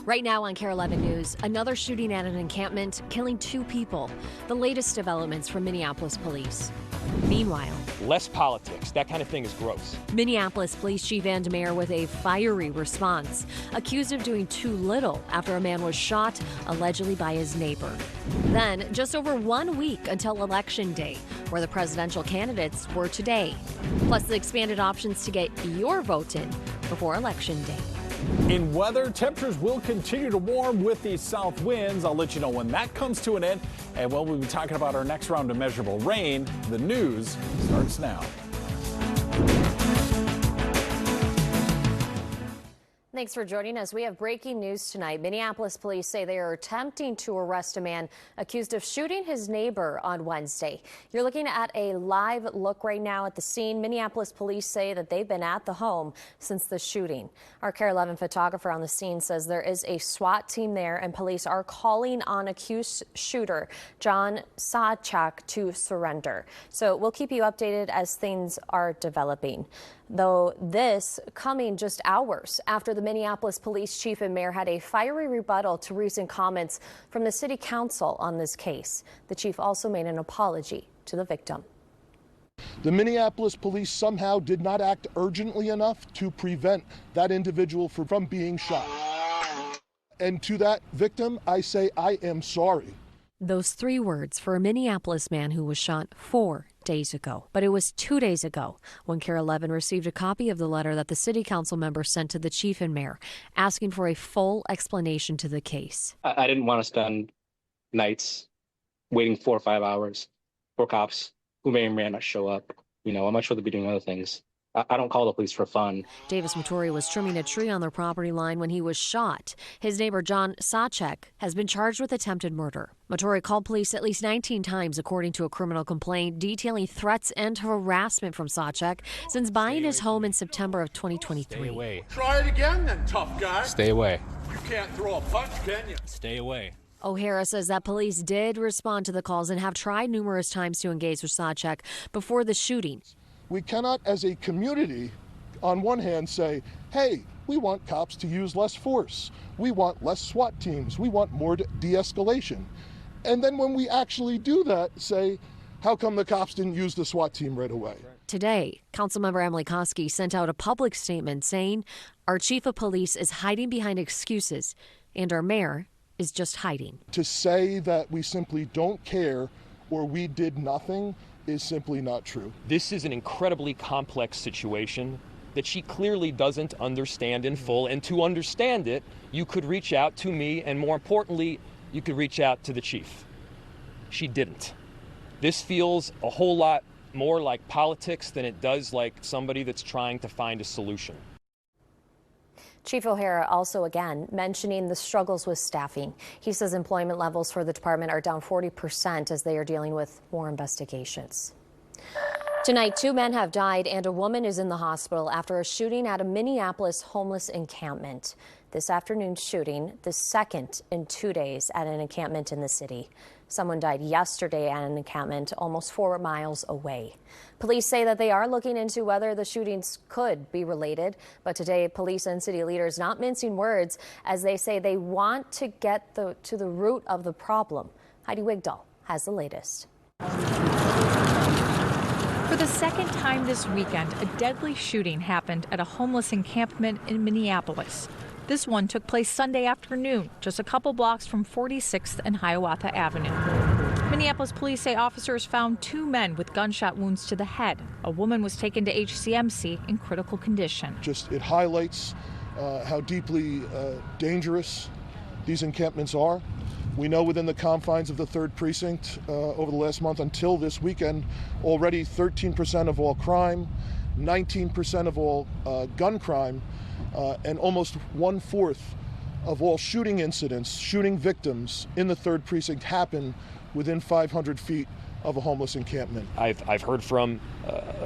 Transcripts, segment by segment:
Right now on KARE 11 News, another shooting at an encampment, killing 2 people. The latest developments from Minneapolis police. Meanwhile, less politics. That kind of thing is gross. Minneapolis Police Chief and Mayor with a fiery response, accused of doing too little after a man was shot, allegedly by his neighbor. Then, just over 1 week until Election Day, where the presidential candidates were today. Plus the expanded options to get your vote in before Election Day. In weather, temperatures will continue to warm with these south winds. I'll let you know when that comes to an end. And we'll be talking about our next round of measurable rain. The news starts now. Thanks for joining us. We have breaking news tonight. Minneapolis police say they are attempting to arrest a man accused of shooting his neighbor on Wednesday. You're looking at a live look right now at the scene. Minneapolis police say that they've been at the home since the shooting. Our KARE 11 photographer on the scene says there is a SWAT team there and police are calling on accused shooter John Sawchuk to surrender. So we'll keep you updated as things are developing. Though this coming just hours after the Minneapolis police chief and mayor had a fiery rebuttal to recent comments from the city council on this case. The chief also made an apology to the victim. The Minneapolis police somehow did not act urgently enough to prevent that individual from being shot. And to that victim, I say I am sorry. Those 3 words for a Minneapolis man who was shot 4 days ago. But it was 2 days ago when KARE 11 received a copy of the letter that the city council member sent to the chief and mayor, asking for a full explanation to the case. I didn't want to spend nights waiting 4 or 5 hours for cops who may or may not show up. You know, I'm not sure they'll be doing other things. I don't call the police for fun. Davis Maturi was trimming a tree on their property line when he was shot. His neighbor, John Sawchuk, has been charged with attempted murder. Maturi called police at least 19 times, according to a criminal complaint detailing threats and harassment from Sawchuk since buying his home in September of 2023. Stay away. Try it again then, tough guy. Stay away. You can't throw a punch, can you? Stay away. O'Hara says that police did respond to the calls and have tried numerous times to engage with Sawchuk before the shooting. We cannot, as a community, on one hand say, hey, we want cops to use less force. We want less SWAT teams. We want more de-escalation. And then when we actually do that, say, how come the cops didn't use the SWAT team right away? Today, Councilmember Emily Koski sent out a public statement saying our chief of police is hiding behind excuses and our mayor is just hiding. To say that we simply don't care or we did nothing is simply not true. This is an incredibly complex situation that she clearly doesn't understand in full. And to understand it, you could reach out to me, and more importantly, you could reach out to the chief. She didn't. This feels a whole lot more like politics than it does like somebody that's trying to find a solution. Chief O'Hara also again mentioning the struggles with staffing. He says employment levels for the department are down 40% as they are dealing with more investigations. Tonight, 2 men have died and a woman is in the hospital after a shooting at a Minneapolis homeless encampment. This afternoon's shooting, the second in 2 days at an encampment in the city. Someone died yesterday at an encampment almost 4 miles away. Police say that they are looking into whether the shootings could be related, but today police and city leaders not mincing words as they say they want to get to the root of the problem. Heidi Wigdahl has the latest. For the second time this weekend, a deadly shooting happened at a homeless encampment in Minneapolis. This one took place Sunday afternoon, just a couple blocks from 46th and Hiawatha Avenue. Minneapolis police say officers found 2 men with gunshot wounds to the head. A woman was taken to HCMC in critical condition. It highlights how deeply dangerous these encampments are. We know within the confines of the 3rd Precinct over the last month until this weekend, already 13% of all crime, 19% of all gun crime, and almost 1/4 of all shooting incidents, shooting victims in the 3rd Precinct happen within 500 feet of a homeless encampment. I've heard from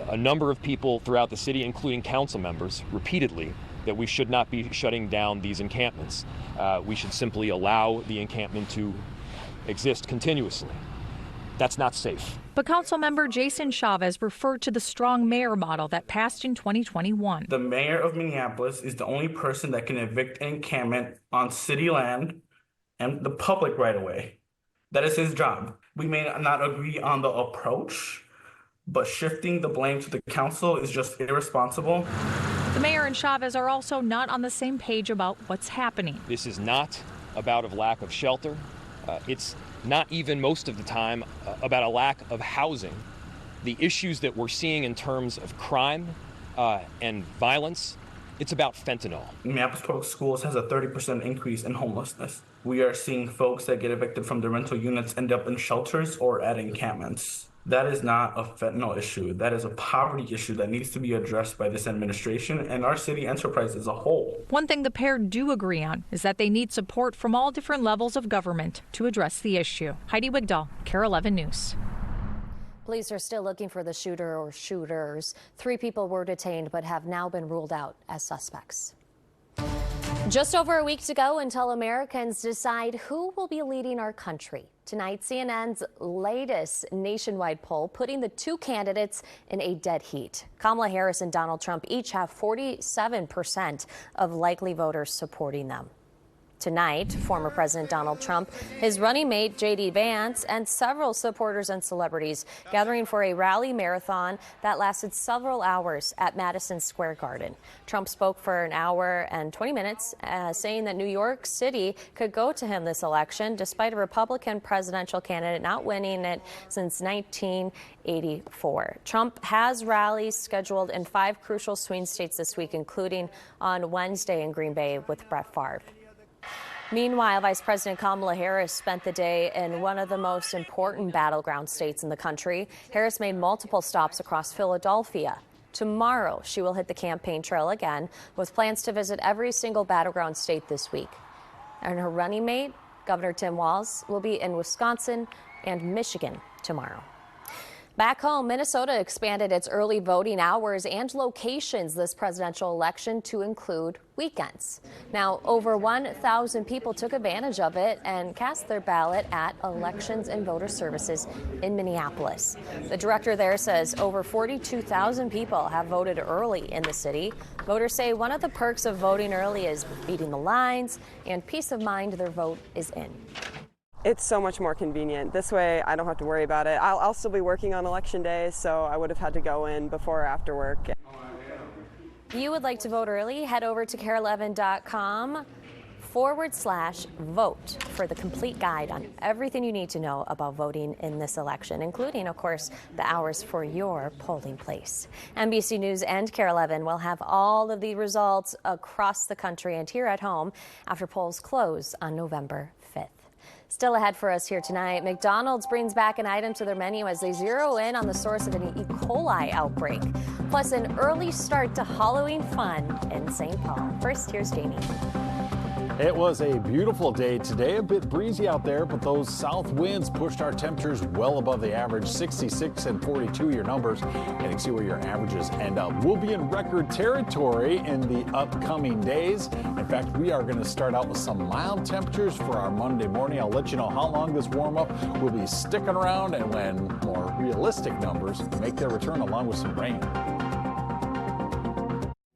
a number of people throughout the city, including council members, repeatedly, that we should not be shutting down these encampments. We should simply allow the encampment to exist continuously. That's not safe. But Councilmember Jason Chavez referred to the strong mayor model that passed in 2021. The mayor of Minneapolis is the only person that can evict an encampment on city land and the public right away. That is his job. We may not agree on the approach, but shifting the blame to the council is just irresponsible. The mayor and Chavez are also not on the same page about what's happening. This is not about a lack of shelter. It's not even most of the time about a lack of housing. The issues that we're seeing in terms of crime and violence, it's about fentanyl. Minneapolis Public Schools has a 30% increase in homelessness. We are seeing folks that get evicted from their rental units end up in shelters or at encampments. That is not a fentanyl issue. That is a poverty issue that needs to be addressed by this administration and our city enterprise as a whole. One thing the pair do agree on is that they need support from all different levels of government to address the issue. Heidi Wigdahl, KARE 11 News. Police are still looking for the shooter or shooters. 3 people were detained but have now been ruled out as suspects. Just over a week to go until Americans decide who will be leading our country. Tonight, CNN's latest nationwide poll putting the 2 candidates in a dead heat. Kamala Harris and Donald Trump each have 47% of likely voters supporting them. Tonight, former President Donald Trump, his running mate J.D. Vance, and several supporters and celebrities gathering for a rally marathon that lasted several hours at Madison Square Garden. Trump spoke for an hour and 20 minutes, saying that New York City could go to him this election, despite a Republican presidential candidate not winning it since 1984. Trump has rallies scheduled in 5 crucial swing states this week, including on Wednesday in Green Bay with Brett Favre. Meanwhile, Vice President Kamala Harris spent the day in one of the most important battleground states in the country. Harris made multiple stops across Philadelphia. Tomorrow, she will hit the campaign trail again, with plans to visit every single battleground state this week. And her running mate, Governor Tim Walz, will be in Wisconsin and Michigan tomorrow. Back home, Minnesota expanded its early voting hours and locations this presidential election to include weekends. Now, over 1,000 people took advantage of it and cast their ballot at Elections and Voter Services in Minneapolis. The director there says over 42,000 people have voted early in the city. Voters say one of the perks of voting early is beating the lines and peace of mind their vote is in. It's so much more convenient. This way, I don't have to worry about it. I'll still be working on election day, so I would have had to go in before or after work. If you would like to vote early, head over to KARE11.com/vote for the complete guide on everything you need to know about voting in this election, including, of course, the hours for your polling place. NBC News and KARE 11 will have all of the results across the country and here at home after polls close on November 5th. Still ahead for us here tonight, McDonald's brings back an item to their menu as they zero in on the source of an E. coli outbreak. Plus, an early start to Halloween fun in St. Paul. First, here's Jamie. It was a beautiful day today, a bit breezy out there, but those south winds pushed our temperatures well above the average, 66 and 42 your numbers, and you can see where your averages end up. We'll be in record territory in the upcoming days. In fact, we are going to start out with some mild temperatures for our Monday morning. I'll let you know how long this warm up will be sticking around and when more realistic numbers make their return along with some rain.